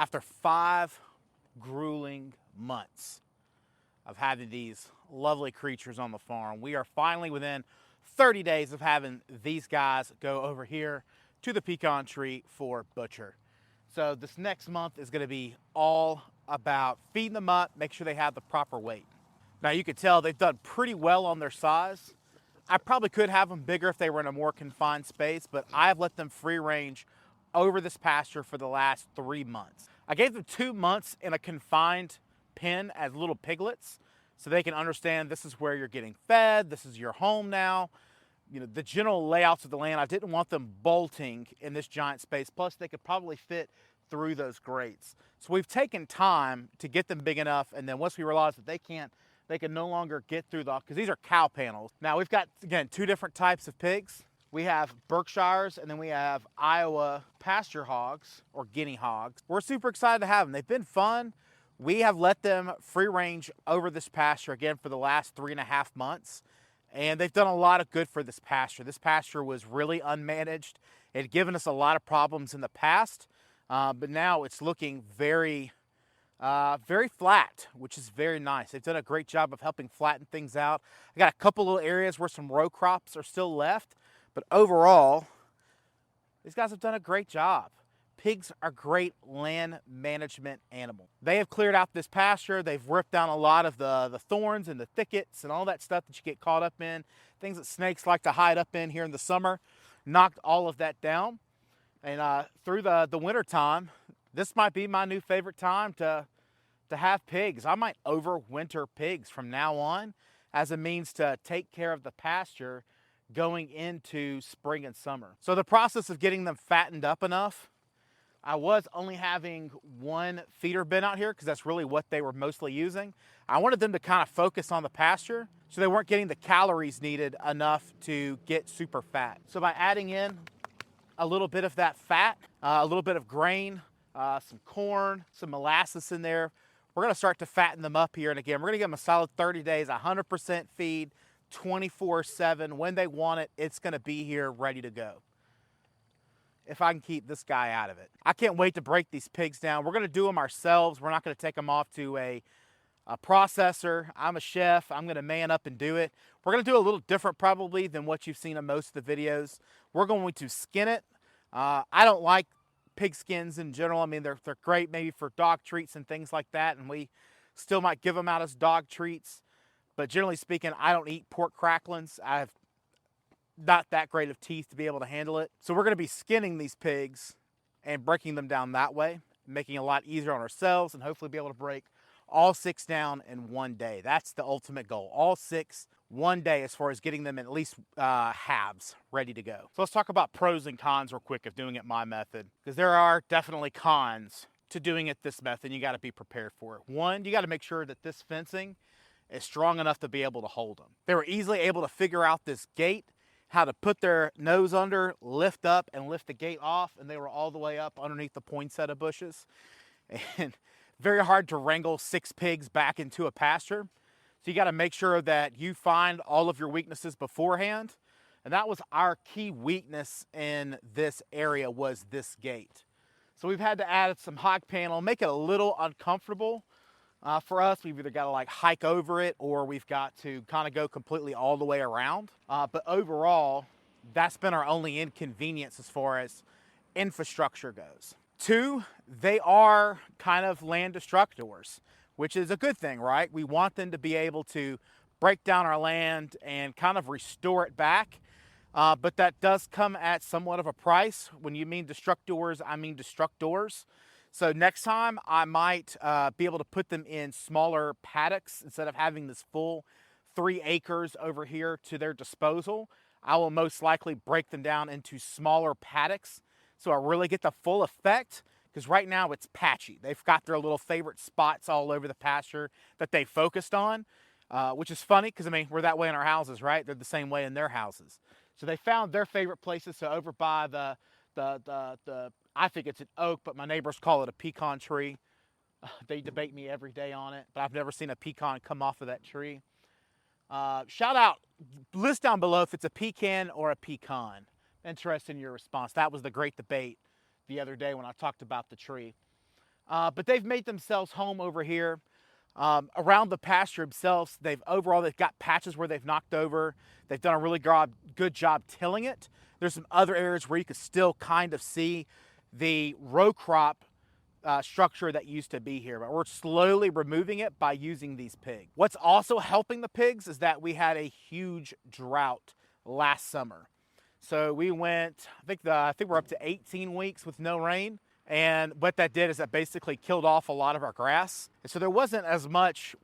After 5 grueling months of having these lovely creatures on the farm, we are finally within 30 days of having these guys go over here to the pecan tree for butcher. So this next month is going to be all about feeding them up, make sure they have the proper weight. Now you can tell they've done pretty well on their size. I probably could have them bigger if they were in a more confined space, but I've let them free range over this pasture for the last 3 months. I gave them 2 months in a confined pen as little piglets so they can understand this is where you're getting fed, this is your home now. You know, the general layouts of the land, I didn't want them bolting in this giant space. Plus they could probably fit through those grates. So we've taken time to get them big enough, and then once we realized that they can no longer get through because these are cow panels. Now we've got, again, 2 different types of pigs. We have Berkshires and then we have Iowa pasture hogs or guinea hogs. We're super excited to have them. They've been fun. We have let them free range over this pasture again for the last 3.5 months. And they've done a lot of good for this pasture. This pasture was really unmanaged. It had given us a lot of problems in the past, but now it's looking very flat, which is very nice. They've done a great job of helping flatten things out. I got a couple little areas where some row crops are still left, but overall, these guys have done a great job. Pigs are great land management animals. They have cleared out this pasture. They've ripped down a lot of the thorns and the thickets and all that stuff that you get caught up in, things that snakes like to hide up in here in the summer. Knocked all of that down. And through the winter time, this might be my new favorite time to have pigs. I might overwinter pigs from now on as a means to take care of the pasture going into spring and summer. So the process of getting them fattened up enough, I was only having 1 feeder bin out here because that's really what they were mostly using. I wanted them to kind of focus on the pasture so they weren't getting the calories needed enough to get super fat. So by adding in a little bit of that fat, a little bit of grain, some corn, some molasses in there, we're gonna start to fatten them up here. And again, we're gonna give them a solid 30 days, 100% feed, 24/7. When they want it, it's gonna be here ready to go. If I can keep this guy out of it. I can't wait to break these pigs down. We're gonna do them ourselves. We're not gonna take them off to a processor. I'm a chef. I'm gonna man up and do it. We're gonna do a little different probably than what you've seen in most of the videos. We're going to skin it. I don't like pig skins in general. I mean, they're great maybe for dog treats and things like that, and we still might give them out as dog treats. But generally speaking, I don't eat pork cracklings. I have not that great of teeth to be able to handle it. So we're gonna be skinning these pigs and breaking them down that way, making it a lot easier on ourselves and hopefully be able to break all 6 down in 1 day. That's the ultimate goal. All 6, 1 day, as far as getting them in at least halves ready to go. So let's talk about pros and cons real quick of doing it my method, because there are definitely cons to doing it this method. You got to be prepared for it. 1, you got to make sure that this fencing is strong enough to be able to hold them. They were easily able to figure out this gate, how to put their nose under, lift up, and lift the gate off, and they were all the way up underneath the poinsettia bushes. And very hard to wrangle 6 pigs back into a pasture. So you got to make sure that you find all of your weaknesses beforehand. And that was our key weakness in this area, was this gate. So we've had to add some hog panel, make it a little uncomfortable for us. We've either got to like hike over it, or we've got to kind of go completely all the way around. But overall, that's been our only inconvenience as far as infrastructure goes. 2, they are kind of land destructors, which is a good thing, right? We want them to be able to break down our land and kind of restore it back. But that does come at somewhat of a price. When you mean destructors, I mean destructors. So next time I might be able to put them in smaller paddocks instead of having this full 3 acres over here to their disposal. I will most likely break them down into smaller paddocks so I really get the full effect, because right now it's patchy. They've got their little favorite spots all over the pasture that they focused on, which is funny because, I mean, we're that way in our houses, right? They're the same way in their houses. So they found their favorite places. So over by the I think it's an oak, but my neighbors call it a pecan tree. They debate me every day on it, but I've never seen a pecan come off of that tree. Shout out, list down below if it's a pecan or a pecan. Interested in your response. That was the great debate the other day when I talked about the tree. But they've made themselves home over here. Around the pasture themselves, they've got patches where they've knocked over. They've done a really good job tilling it. There's some other areas where you can still kind of see the row crop structure that used to be here, but we're slowly removing it by using these pigs. What's also helping the pigs is that we had a huge drought last summer. So we went, I think we're up to 18 weeks with no rain. And what that did is that basically killed off a lot of our grass. And so there wasn't as much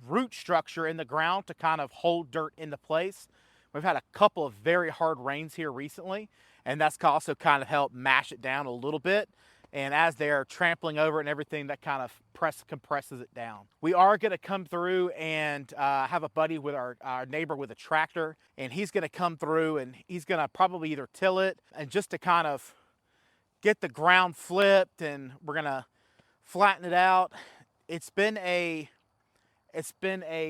root structure in the ground to kind of hold dirt into place. We've had a couple of very hard rains here recently, and that's also kind of helped mash it down a little bit. And as they're trampling over it and everything, that kind of compresses it down. We are going to come through and have a buddy with our neighbor with a tractor, and he's going to come through and he's going to probably either till it and just to kind of get the ground flipped, and we're going to flatten it out. It's been a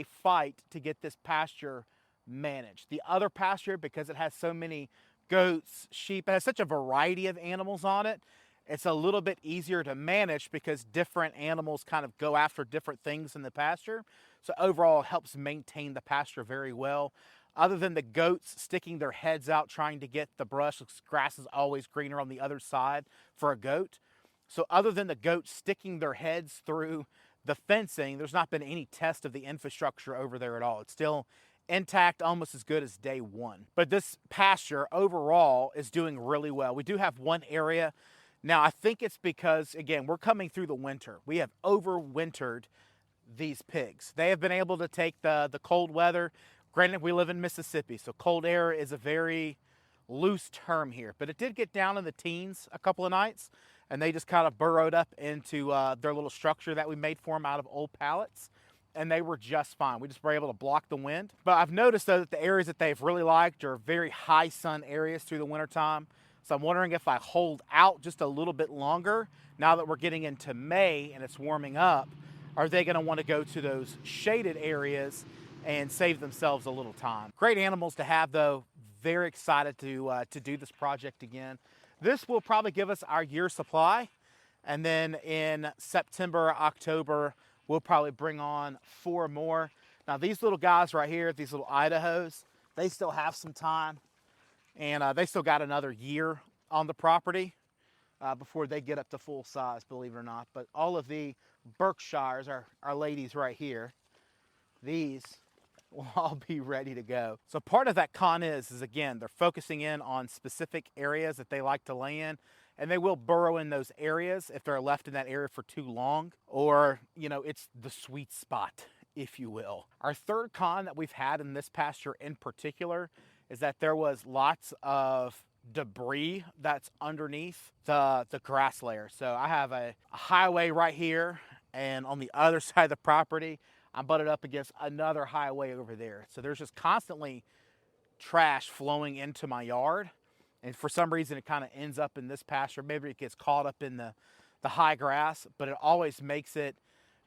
fight to get this pasture managed. The other pasture, because it has so many goats, sheep, it has such a variety of animals on it, it's a little bit easier to manage because different animals kind of go after different things in the pasture. So overall, it helps maintain the pasture very well. Other than the goats sticking their heads out trying to get the brush, grass is always greener on the other side for a goat. So other than the goats sticking their heads through the fencing, there's not been any test of the infrastructure over there at all. It's still intact, almost as good as day one. But this pasture overall is doing really well. We do have one area. Now, I think it's because, again, we're coming through the winter. We have overwintered these pigs. They have been able to take the cold weather. Granted, we live in Mississippi, so cold air is a very loose term here. But it did get down in the teens a couple of nights, and they just kind of burrowed up into their little structure that we made for them out of old pallets, and they were just fine. We just were able to block the wind. But I've noticed, though, that the areas that they've really liked are very high sun areas through the wintertime. So I'm wondering if I hold out just a little bit longer, now that we're getting into May and it's warming up, are they going to want to go to those shaded areas and save themselves a little time? Great animals to have, though. Very excited to do this project again. This will probably give us our year supply, and then in September, October, we'll probably bring on 4 more. Now these little guys right here, these little Idahos, they still have some time, and they still got another year on the property before they get up to full size, believe it or not. But all of the Berkshires, our ladies right here, these will all be ready to go. So part of that con is again, they're focusing in on specific areas that they like to lay in, and they will burrow in those areas if they're left in that area for too long, or, you know, it's the sweet spot, if you will. Our third con that we've had in this pasture in particular is that there was lots of debris that's underneath the grass layer. So I have a highway right here, and on the other side of the property, I'm butted up against another highway over there. So there's just constantly trash flowing into my yard. And for some reason, it kind of ends up in this pasture. Maybe it gets caught up in the high grass, but it always makes it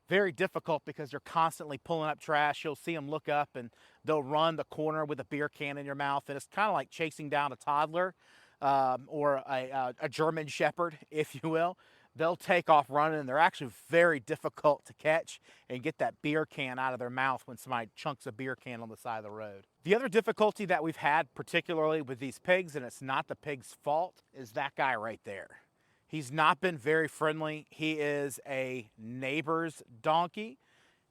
very difficult because they're constantly pulling up trash. You'll see them look up and they'll run the corner with a beer can in your mouth. And it's kind of like chasing down a toddler or a German Shepherd, if you will. They'll take off running, and they're actually very difficult to catch and get that beer can out of their mouth when somebody chunks a beer can on the side of the road. The other difficulty that we've had, particularly with these pigs, and it's not the pig's fault, is that guy right there. He's not been very friendly. He is a neighbor's donkey.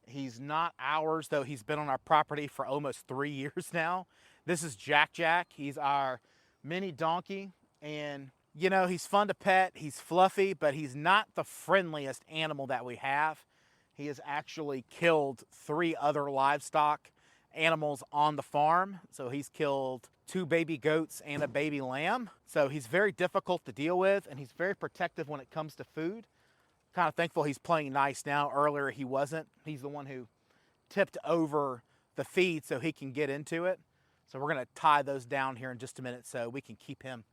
He's not ours, though he's been on our property for almost 3 years now. This is Jack. He's our mini donkey, and you know, he's fun to pet, he's fluffy, but he's not the friendliest animal that we have. He has actually killed 3 other livestock animals on the farm. So he's killed 2 baby goats and a baby lamb. So he's very difficult to deal with, and he's very protective when it comes to food. Kind of thankful he's playing nice now. Earlier he wasn't. He's the one who tipped over the feed so he can get into it. So we're gonna tie those down here in just a minute so we can keep him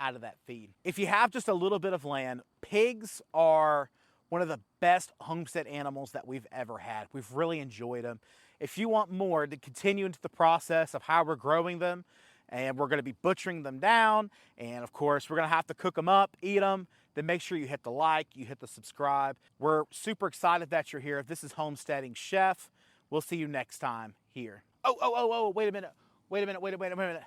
out of that feed. If you have just a little bit of land, pigs are one of the best homestead animals that we've ever had. We've really enjoyed them. If you want more, to continue into the process of how we're growing them, and we're going to be butchering them down, and of course we're going to have to cook them up, eat them, then make sure you hit the like, you hit the subscribe. We're super excited that you're here. This is Homesteading Chef. We'll see you next time here. Oh, wait a minute. Wait a minute.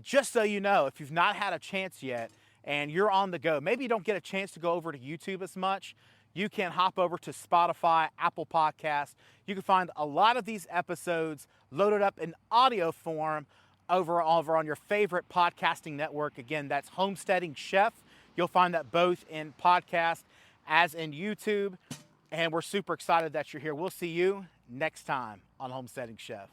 Just so you know, if you've not had a chance yet and you're on the go, maybe you don't get a chance to go over to YouTube as much, you can hop over to Spotify, Apple Podcasts. You can find a lot of these episodes loaded up in audio form over on your favorite podcasting network. Again, that's Homesteading Chef. You'll find that both in podcast as in YouTube. And we're super excited that you're here. We'll see you next time on Homesteading Chef.